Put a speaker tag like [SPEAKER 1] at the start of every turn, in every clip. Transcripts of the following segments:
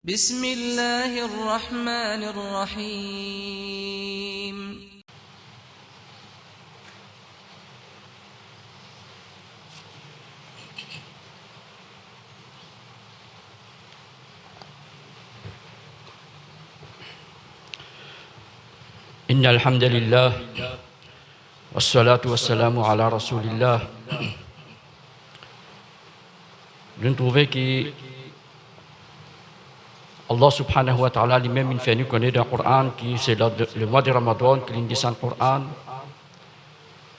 [SPEAKER 1] بسم الله الرحمن الرحيم
[SPEAKER 2] إن الحمد لله والصلاة والسلام على رسول الله. Nous trouvons que Allah subhanahu wa ta'ala lui-même il fait nous connaître dans le Coran qui c'est le mois de Ramadan qu'il descend le Coran.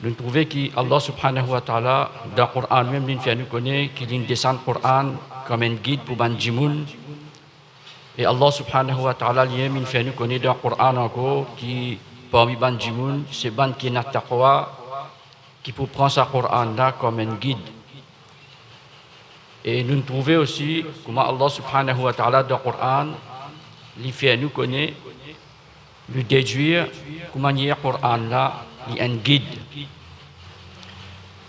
[SPEAKER 2] Nous trouvons que Allah subhanahu wa ta'ala dans le Coran même il fait nous connaître qu'il descend le Coran comme un guide pour Banjimoun. Et Allah subhanahu wa ta'ala lui-même il fait nous connaître dans le Coran encore qui parmi Banjimoun c'est ban qui n'a taqwa qui peut prendre ce Coran là comme un guide. Et nous trouvons aussi comment Allah subhanahu wa ta'ala dans le Coran, il fait nous connaître, lui déduire comment il y a le Coran là, il est un guide.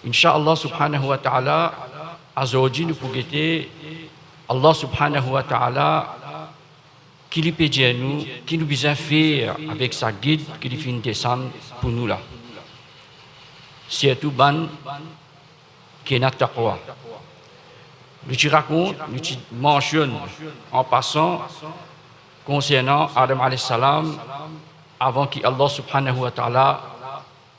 [SPEAKER 2] Inch'Allah subhanahu wa ta'ala, aujourd'hui nous pouvons guetter Allah subhanahu wa ta'ala qui lui peut dire nous, qui nous besoin faire avec sa guide, qui lui fait descendre pour nous là. C'est tout ban qui n'a taqwa. Nous te raconte, nous te mentionne en passant concernant Adam alayhi salam avant qu'Allah subhanahu wa ta'ala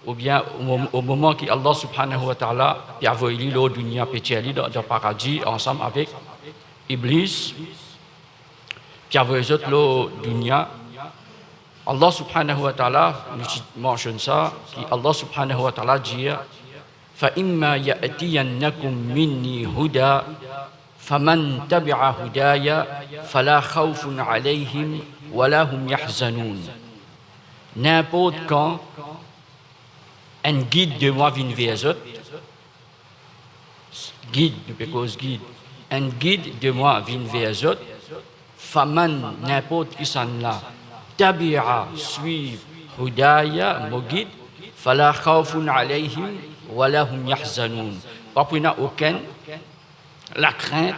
[SPEAKER 2] ou bien au moment qu'Allah subhanahu wa ta'ala a envoyé le dunya pétiali dans le paradis ensemble avec Iblis puis a envoyé le dunya. Allah subhanahu wa ta'ala nous mentionne ça qu'Allah subhanahu wa ta'ala dit فإما يأتينكم مني هدى فمن تبع هدايا فلا خوف عليهم ولا هم يحزنون. N'importe quand un guide de moi vient vers eux, guide, un guide de moi vient vers eux, faman n'importe qui s'en là, tabi'a suivre hudaya, mon guide, fala khawfun alayhim wala hum yahzanun. Pas pour n'a aucune la crainte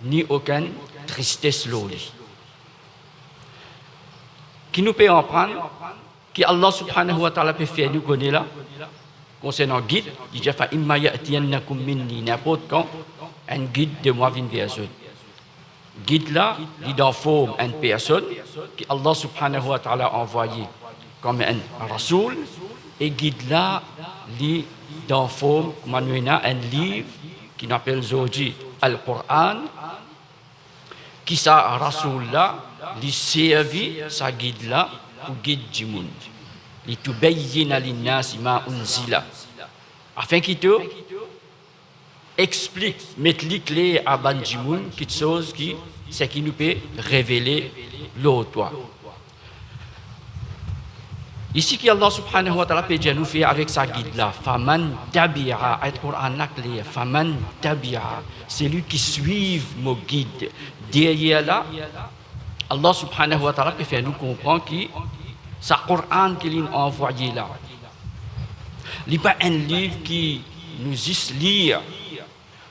[SPEAKER 2] ni aucune tristesse loli. Qui nous peut en prendre, qui Allah subhanahu wa ta'ala peut faire nous connaître là, concernant guide, il dit fa imma ya'tiyannakum minni, n'importe quand un guide de moi vient vers eux. Guide là, il en forme une personne qui Allah subhanahu wa ta'ala a envoyé comme un rasoul, et guide là, il dans forme manuena un livre qui s'appelle Zoji Al-Quran qui sa rasoul là li servi sa guide là pour guide du monde li tubayyina lin-nas ma unzila afin qu'il te explique mettre les clés à Banjimoun quelque chose qui c'est qui nous peut révéler l'autre. Ici, Allah subhanahu wa ta'ala peut nous faire avec sa guide là. Faman tabi'a, le Coran là clair. Faman tabi'a, c'est lui qui suit mon guide. Derrière là, Allah subhanahu wa ta'ala peut faire nous comprendre que c'est le Coran qu'il a envoyé là. Il n'est pas un livre qui nous juste lire,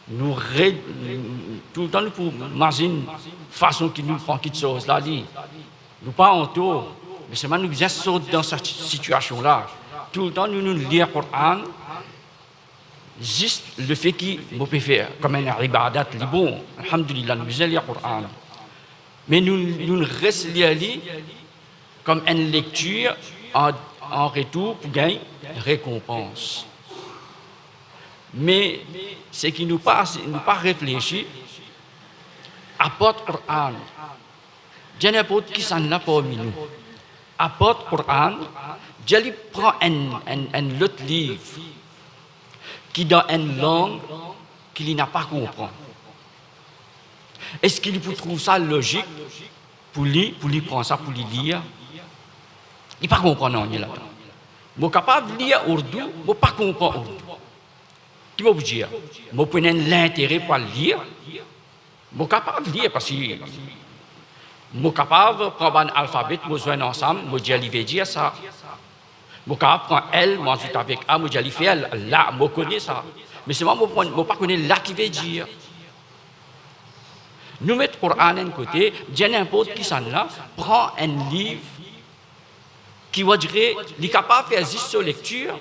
[SPEAKER 2] nous tout le temps nous pour imaginer façon qu'il nous prend quelque chose là. Nous pas en tout. Mais seulement nous besoin sortir dans cette situation-là. Tout le temps, nous lisons le Coran, juste le fait qu'il peut faire comme un ibadat, c'est bon. Alhamdulillah, nous besoin lire le Coran. Mais nous restons lire comme une lecture en retour pour gagner récompense. Mais ce qui nous pas réfléchi, apporte le Coran. Je n'importe qui s'en a parmi nous. Apporte le Coran, je lui prends un autre livre qui dans une langue qu'il n'a pas compris. Est-ce qu'il peut trouver ça logique pour lui prendre ça, pour lui lire? Il ne pas comprendre non, il est là. Je suis capable de lire Urdu, je ne pas comprendre Urdu. Qui m'a dire? Je prends l'intérêt pour le lire. Je suis capable de lire parce que je suis capable de prendre un alphabet, je joindre ensemble, je vais dire ça. Je suis capable de prendre L, moi je suis avec A, je vais faire là, je connais ça. Mais c'est moi, je ne connais pas là qui veut dire. Nous mettons le Coran d'un côté, dire n'importe qui s'en là, prend un livre qui va dire, il est capable de faire juste sa lecture,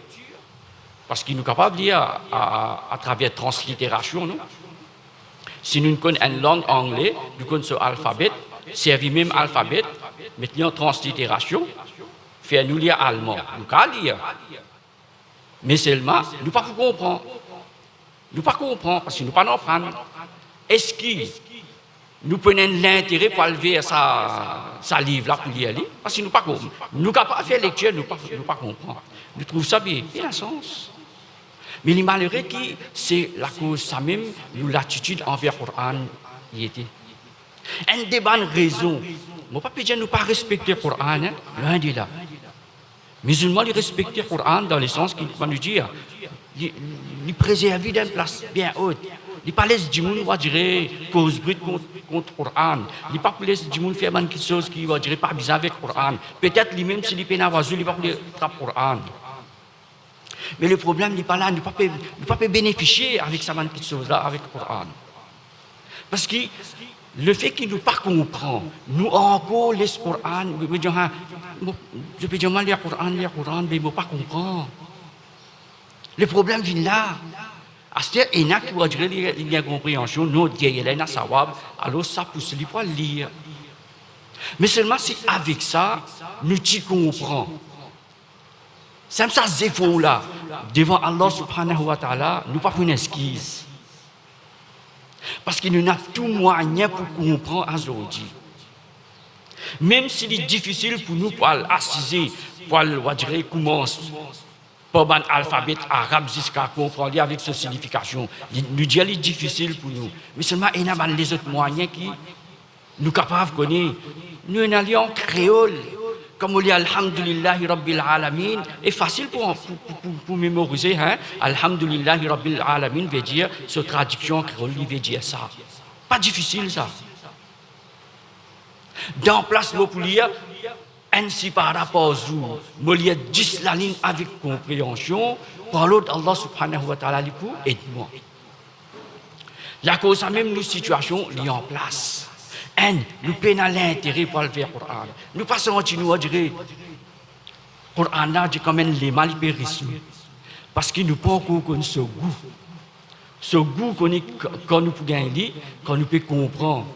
[SPEAKER 2] parce qu'il est capable de lire à travers translittération, non? Si nous connaissons une langue anglaise, nous connaissons l'alphabet, servir même l'alphabet, maintenant en translittération, faire nous lire allemand. Nous pouvons lire. Mais seulement, nous ne pouvons pas comprendre. Nous ne pouvons pas comprendre parce que nous ne pouvons pas apprendre. Est-ce que nous prenons l'intérêt pour lever sa livre là pour lire? Parce que nous ne pouvons pas comprendre. Nous ne pouvons pas faire lecture, nous ne pouvons pas comprendre. Nous trouvons ça bien un sens. Mais le malheureux qui, c'est la cause, ça même, nous l'attitude envers le Coran, y était. Une des bonnes raisons, mon papa dit, nous pas respecter le Coran, hein, loin de là. Musulmans, ils respectent le Coran dans le sens qu'il va nous dire, ils préservent d'une place bien haute. Ils pas laissent du monde, on va dire, cause brute contre le Coran. Ils pas laissent du monde faire quelque chose qui va dire pas bizarre avec le Coran. Peut-être lui-même, s'il est pénal, il va pas attraper le Coran. Mais le problème n'est pas là, nous ne pouvons pas bénéficier avec ça, cette chose-là, avec le Coran. Parce que le fait qu'il ne pas comprend, nous encore laisse le Coran, je peux dire mal lire le Coran, mais il ne pas comprendre. Le problème vient là. C'est-à-dire, il y a qui va dire qu'il y a une compréhension, nous, il y a un savoir, alors ça pousse les poils lire. Mais seulement si avec ça, nous t'y comprenons. C'est ça, ces efforts-là, devant Allah subhanahu wa ta'ala, nous ne pouvons pas faire une esquisse. Parce qu'il nous a tout moyen pour comprendre aujourd'hui. Même s'il est difficile pour nous pour assiser, pour dire comment, pour l'alphabet arabe jusqu'à comprendre avec sa signification. Nous disons qu'il est difficile pour nous. Mais seulement, il y a les autres moyens qui nous sont capables de connaître. Nous sommes en créole. Comme on dit Alhamdulillahi Rabbil Alamin, est facile pour mémoriser. Hein? Alhamdulillahi Rabbil Alamin veut dire, cette traduction créole veut dire ça. Pas difficile ça. Dans place, nous pouvons lire, ainsi par rapport aux autres, nous lire 10 la ligne avec compréhension, par l'autre, Allah subhanahu wa ta'ala, aide-moi. La cause même, nos situations, liées en place. Nous peinons l'intérêt pour le faire le Coran. Nous passons à nous dire le Coran là, c'est quand même les malipérismes. Parce qu'il nous pas encore ce goût. Ce goût quand nous pouvons gagner, quand nous pouvons comprendre.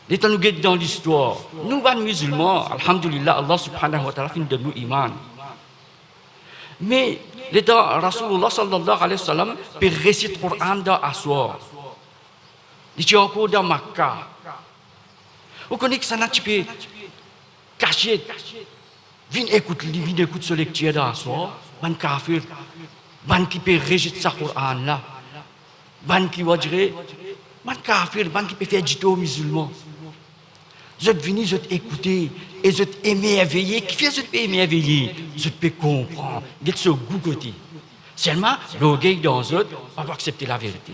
[SPEAKER 2] L'état nous guette dans l'histoire. Nous, les musulmans, alhamdulillah, Allah subhanahu wa ta'ala fait de nous iman. Mais l'état Rasulullah sallallahu alayhi wa sallam peut réciter le Coran dans Aswar. Il est encore dans Makkah. Vous connaissez que ça n'a pas caché. Viens écouter ce lecture dans Aswar. Ban kafir, ban qui peut réciter ce Coran là. Ban qui va dire, ban kafir, ban qui peut faire du aux musulmans. Je venir, je écouter et je émerveiller. Qui fait je émerveiller? Je peux comprendre. Get ce goût côté. Seulement, l'orgueil dans eux, on va accepter la vérité.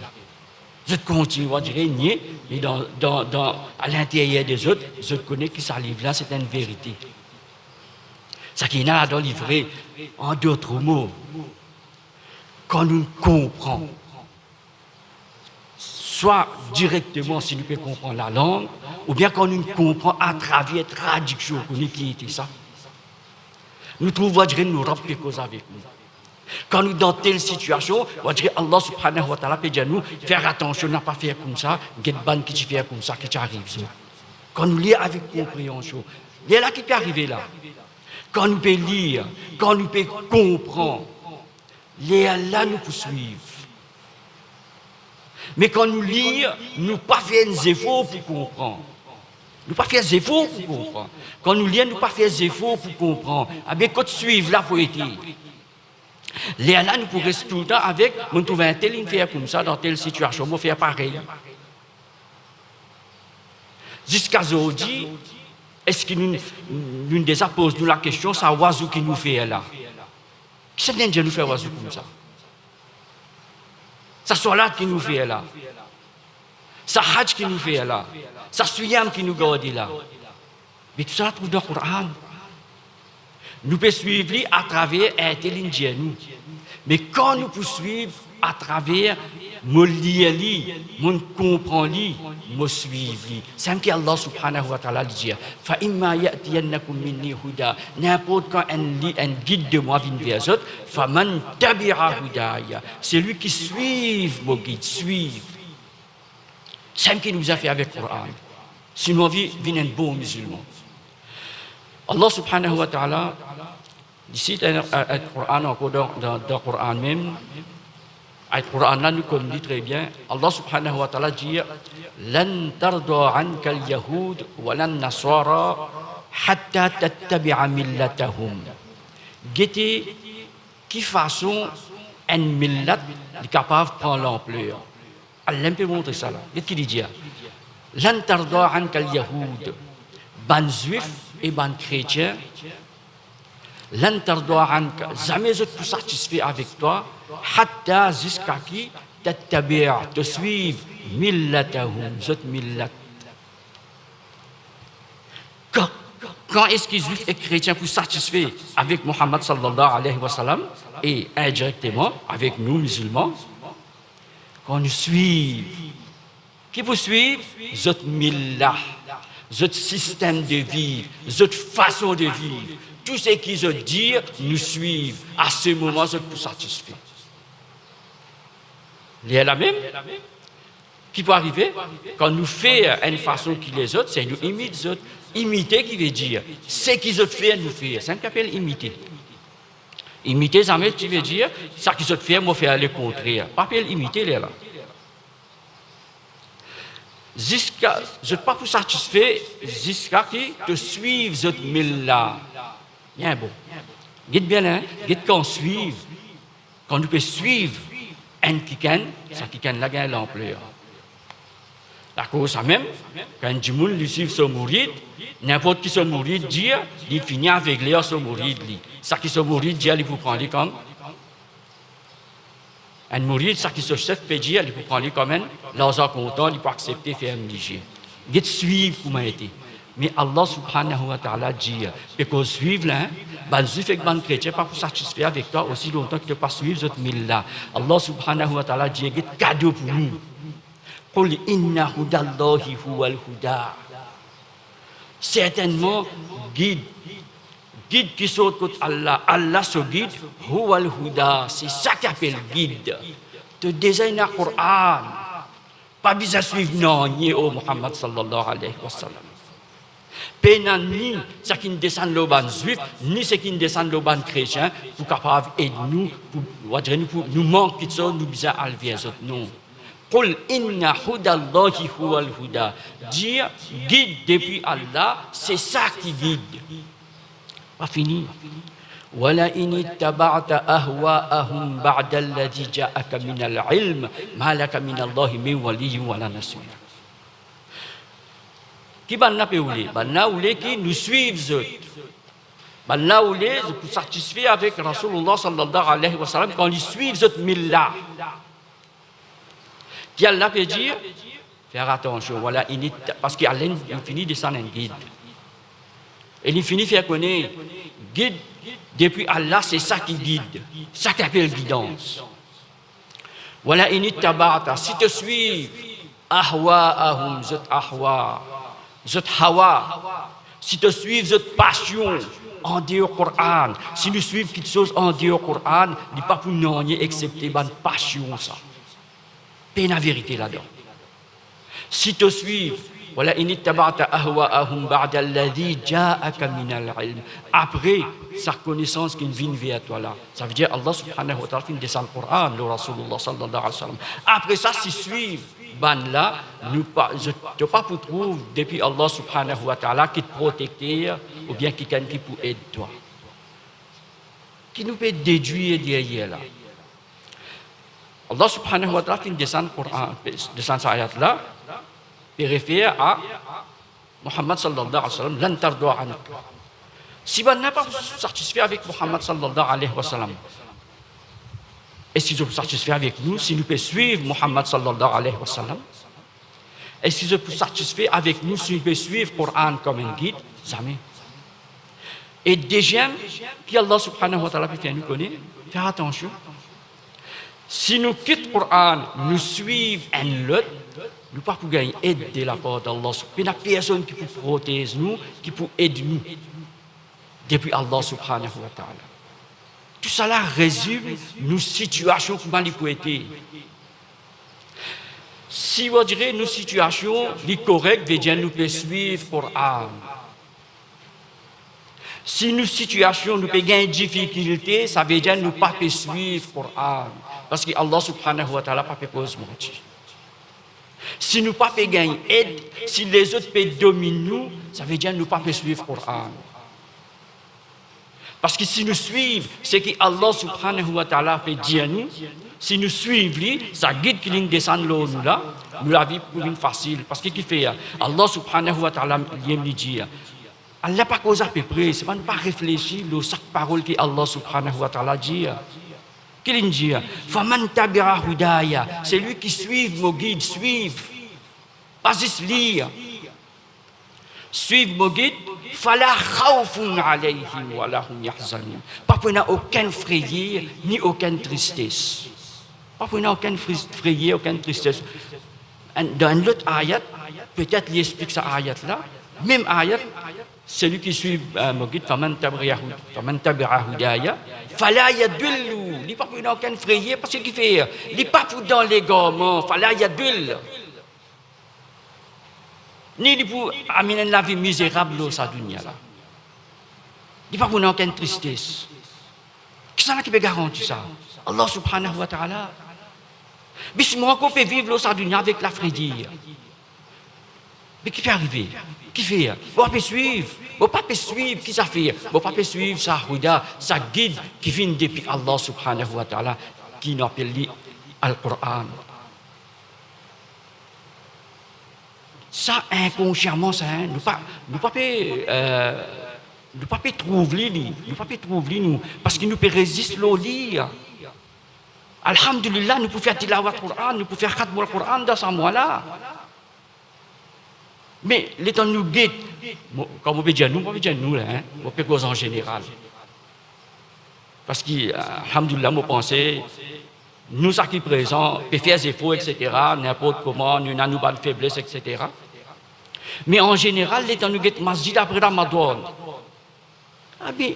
[SPEAKER 2] Je continue à dire nier, mais à l'intérieur des autres, je connais que ça livre là, c'est une vérité. Ça qui est là dans le livret, en d'autres mots, quand nous comprenons, soit directement si nous pouvons comprendre la langue, ou bien quand nous comprenons à travers la traduction qui était ça. Nous trouvons que nous rappeler cause avec nous. Quand nous dans telle situation, on va dire Allah subhanahu wa ta'ala peut dire nous faire attention, n'a pas faire comme ça, get ban qui fait comme ça, qui arrive. Quand nous lisons avec compréhension, il y a là qui peut arriver là. Quand nous pouvons lire, quand nous pouvons comprendre, il y a là nous poursuivre. Mais quand nous lisons, nous ne pas faire des efforts pour comprendre. Nous ne pas faire des efforts pour comprendre. Quand nous lisons, nous ne pas faire des efforts pour comprendre. Avec quand suivre la poétique. Là, nous pourrions rester tout le temps avec, nous trouvons un tel faire comme ça, dans telle situation, nous faire pareil. Jusqu'à aujourd'hui, est-ce que nous déjà pose la question, ça oiseau qui nous fait là? Qui c'est que nous fait oiseau comme ça? Ça soit là qui nous fait là. Ça hajj qui nous fait là. Ça suyam qui nous garde là. Mais tout ça, trouve dans le Coran. Nous pouvons suivre à travers l'intelligence. Mais quand nous poursuivons à travers me lire li, me comprendre li, me suivre li. C'est ce qu'Allah subhanahu wa ta'ala dit. Fa imma ya'tiyannakum minni huda. N'importe quand un guide de moi vient vers eux, fa man tabi'a hudaya. C'est lui qui suit mon guide, suive. C'est ce qu'il nous a fait avec le Coran. Sinon, on vient un bon musulman. Allah subhanahu wa ta'ala, ici, dans le Coran, encore dans le Coran même, le Coran là nous dit très bien, Allah subhanahu wa ta'ala dit lan tarda anka al-yahud wa lan nasara hatta tattabi'a millatahum. Guettez qui façon un millat est capable de prendre l'ampleur. Allah peut montrer ça là. Qu'est-ce qu'il dit? Lan tarda anka al-yahud, ban juif et ban chrétien, lan tarda anka, jamais je peux satisfait avec toi. Hatta jusqu'à qui tattabi'a, te suivre millatahum, zot millat. Quand est-ce qu'ils juifs et chrétiens pour satisfaire avec Muhammad sallallahu alayhi wa sallam et indirectement avec nous musulmans? Quand nous suivons, qui vous suivent? Zot millah, zot système de vie, zot façon de vivre. Tout ce qu'ils ont dit, nous suivons. À ce moment, zot pour satisfaire. Il y a la même qui peut arriver quand nous faisons une façon qui les autres, c'est nous imiter les autres. Imiter qui veut dire ce qu'ils ont fait, nous faire. C'est ce qu'on appelle imiter. Imiter, ça veut dire ça qu'ils ont fait, moi faire le contraire. Pas appelle imiter les là. Jusqu'à, je ne pas pour satisfaire, jusqu'à qui te suivent les autres mille là. Bien bon. Dites bien, hein, dites qu'on suive, quand nous peut suivre. Un kikan, ça kikan là gagne l'ampleur. D'accord, ça même, quand du monde lui suit son mourid, n'importe qui son mourid dit, il finit avec l'air son mourid. Ça qui son mourid dit, il peut prendre comme un mourid, ça qui son chef peut dire, il peut prendre comme un, l'argent content, il peut accepter faire un léger. Il suivre comment été. Mais Allah subhanahu wa ta'ala dit, parce que suivre là, ban juif et ban chrétien pas pour satisfaire avec toi aussi longtemps que tu pas suivre cette mille-là. Allah subhanahu wa ta'ala dit, c'est cadeau pour nous. Qul inna hudallahi huwal huda. Certainement, guide qui saute contre Allah, Allah se guide, huwal huda, c'est ça qui appelle guide. Te désigne le Coran, pas besoin de suivre non, ni au Muhammad sallallahu alayhi wa sallam. Pénan ni ce qui ne descend le ban juif, ni ce qui ne descend le ban chrétien, pour capable aider nous, pour nous manquer de ça, nous besoin aller vers eux. Non. Qul inna hudallahi huwal huda. Dire guide depuis Allah, c'est ça qui guide. Pas fini. Wala in ittaba'ta ahwa'ahum ba'da alladhi ja'aka min al-'ilm, ma laka min Allahi min waliyyin wala nasir. Qui banna peoulé, banna oulé qui nous suivent. Banna oulé pour satisfaire avec Rasulullah sallallahu alayhi wa sallam quand ils suivent cette mille-là. Qui Allah peut dire, faire attention, voilà, parce qu'Allah finit de s'en un guide. Et il finit de faire connaître, guide, depuis Allah, c'est ça qui guide, ça qui appelle guidance. Voilà, inittaba'ta, si tu suis, ahwa'ahum, zot ahwa'. Cette hawa, si tu suis cette passion en dehors du Coran, si nous suivons quelque chose en dehors du Coran, il n'est pas pour nous accepter cette passion. Ça. C'est la vérité là-dedans. Si tu suis, voilà, après sa connaissance qui vient vers toi là. Ça veut dire Allah subhanahu wa ta'ala descend le Coran, le Rasulullah sallallahu alayhi wa sallam. Après ça, si suivent, ban là, je ne pas pour trouver depuis Allah subhanahu wa ta'ala qui te protège ou bien qui peut aider toi. Qui nous peut déduire derrière là. Allah subhanahu wa ta'ala descend le Coran, descend cette ayat là, et réfère à Muhammad sallallahu alayhi wa sallam, lan tarda anka. Si on n'a pas satisfait avec Muhammad sallallahu alayhi wa sallam, est-ce qu'ils sont satisfaits avec nous si nous pouvons suivre Muhammad sallallahu alayhi wa sallam? Est-ce qu'ils sont satisfaits avec nous si nous pouvons suivre le Coran comme un guide? Jamais. Et deuxième, qui Allah subhanahu wa ta'ala peut nous connaître, faire attention. Si nous quittons le Coran, nous suivons un autre, nous ne pouvons pas gagner aide de la part d'Allah. Il n'y a personne qui peut protéger nous, qui peut aider nous depuis Allah subhanahu wa ta'ala. Tout cela résume nos situations comment ils peuvent être. Si vous direz nos situations, les correctes, veut dire nous pouvons suivre le Coran. Si nos situations nous pouvons gagner difficulté, ça veut dire nous ne pouvons pas suivre le Coran. Parce que Allah subhanahu wa ta'ala n'a pas cause mentir. Si nous ne pouvons pas gagner aide, si les autres peuvent dominer nous, ça veut dire nous ne pouvons pas suivre le Coran. Parce que si nous suivons ce que Allah subhanahu wa ta'ala fait dire nous, si nous suivons lui, ça guide qui descend nous là, nous la vie pour une facile. Parce que qui fait Allah subhanahu wa ta'ala lui dit, Allah n'a pas cause à peu près, c'est pas ne pas réfléchir aux chaque parole que Allah subhanahu wa ta'ala dit. Qu'il dit, faman tabi'a hudaya, c'est lui qui suit mon guide, suive, pas juste lire. Suivre mon guide, fala khawfun alayhim wa lahum yahzanun. Pas pour aucun frayeur ni aucune tristesse. Pas pour aucune frayeur, aucune tristesse. Dans l'autre ayat, peut-être il explique cette ayat là, même ayat, celui qui suit mon guide, faman tabi'a hudaya, fala yadullu. Il n'est pas pour aucun frayeur parce qu'il fait, il n'est pas pour dans l'égarement, fala yadullu. Ni pour amener la vie misérable dans sa dunya là. Il n'y a pas pour nous aucune tristesse. Qui est-ce qui peut garantir ça? Allah subhanahu wa ta'ala. Mais si moi, on peut vivre dans sa dunya avec la frayeur. Mais qui peut arriver? Qui fait? On peut suivre. On peut suivre. Qui ça fait? On peut suivre sa huda, sa guide qui vient depuis Allah subhanahu wa ta'ala, qui nous appelle Al-Qur'an. Ça, inconsciemment, ça, nous ne pouvons pas trouver, nous, parce que nous pouvons résister au lire. Alhamdulillah, nous pouvons faire tilawat Qur'an, nous pouvons faire khatm al-Qur'an dans ce mois-là. Mais les temps nous guettent, comme on peut dire nous, on peut cause en général. Parce que, alhamdulillah, moi pensais, nous, ça qui est présent, peut faire des efforts, etc., n'importe comment, nous n'avons pas de faiblesse, etc. Mais en général, les temps nous guettent masjid après Ramadan. Ah bien,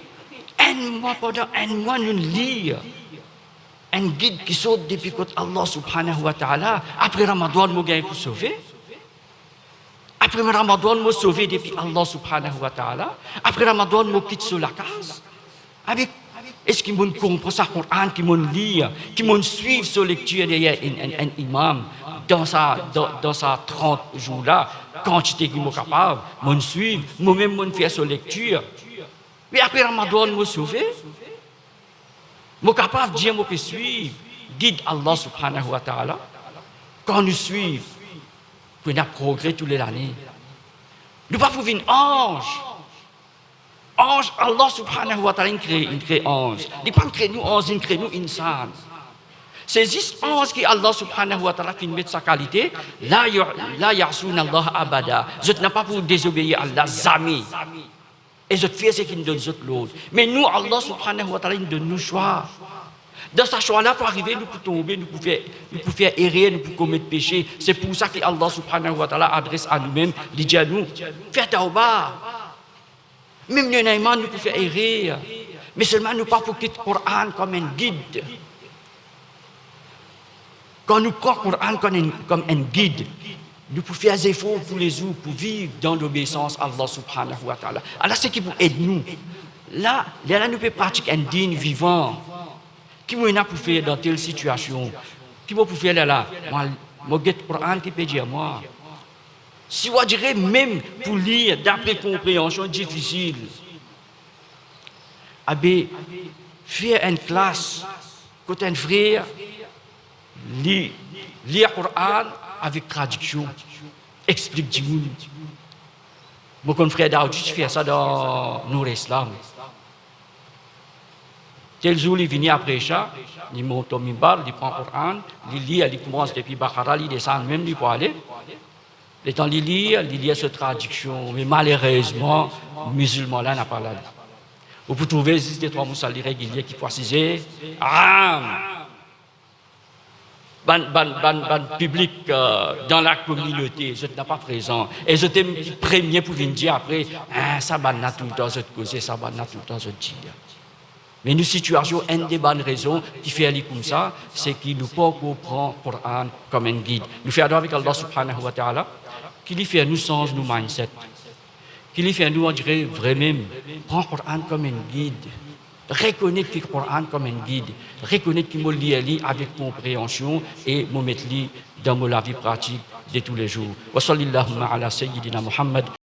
[SPEAKER 2] pendant un mois, nous lisons un guide qui saute depuis que Allah subhanahu wa ta'ala, après Ramadan, nous gagnons pour sauver. Après Ramadan, nous sauver depuis Allah subhanahu wa ta'ala. Après Ramadan, nous quitte sur la case. Avec est-ce qu'ils m'ont compris ça, Coran, qu'ils m'ont lu, qu'ils m'ont suivi sur lecture derrière un imam dans sa 30 jours-là, quantité qu'ils m'ont capable, m'ont suivi, moi-même m'ont fait sur lecture. Mais après Ramadan, m'ont sauvé. M'ont capable de dire, m'ont suivre, guide Allah subhanahu wa ta'ala. Quand nous suivons, nous avons progrès toutes les années. Nous ne pouvons pas faire un ange. Ange, Allah subhanahu wa ta'ala, il crée ange. Il ne pas créer nous ange, il crée nous insan. C'est juste ange qui Allah subhanahu wa ta'ala fait mettre sa qualité. La ya'soun Allah abada. Je n'ai pas pour désobéir à Allah jamais. Et je fais ce qu'il nous donne l'autre. Mais nous, Allah subhanahu wa ta'ala, il nous donne nos choix. Dans ce choix-là, pour arriver, nous pouvons tomber, nous pouvons faire errer, nous pouvons commettre péché. C'est pour ça que Allah subhanahu wa ta'ala adresse à nous-mêmes, il dit à nous, fais tawbah. Même nous pouvons faire errer. Mais seulement nous pas pour quitter le Coran comme un guide. Quand nous croyons le Coran comme un guide, nous pouvons faire des efforts tous les jours pour vivre dans l'obéissance à Allah subhanahu wa ta'ala. Alors c'est qui vous aide nous. Là, nous pouvons pratiquer un digne vivant. Qui nous a pour faire dans telle situation? Qui m'a pour faire là? Moi, je Coran qui peut dire moi. Si on dirait même pour lire d'après compréhension difficile, faire une classe, quand un frère lire le Coran avec traduction, explique du monde. Mon frère Daoud, je fais ça dans Nour Islam. Tel jour, il vient après ça, il monte au mimbar, il prend le Coran, il lit, il commence depuis Bakara, il descend même, il peut aller. Le temps de lire cette traduction, mais malheureusement, le musulman là n'a pas là. Vous pouvez trouver juste des trois moussalis réguliers qui précisent public dans la communauté, je n'étais pas présent. Et j'étais premier pour venir dire après, ça va tout le temps, je te cause, ça va tout le temps, je te dis. Mais une situation, une des bonnes raisons qui fait aller comme ça, c'est qu'il nous pas comprendre le Coran comme un guide. Nous faisons avec Allah subhanahu wa ta'ala, qui lui fait nous changer nos mindset, qui lui fait nous, on dirait vraiment, prendre le Coran comme un guide. Reconnaître le Coran comme un guide, reconnaître qu'il me lit avec compréhension et me mettre dans la vie pratique de tous les jours. Wa sallallahu ala sayyidina Muhammad.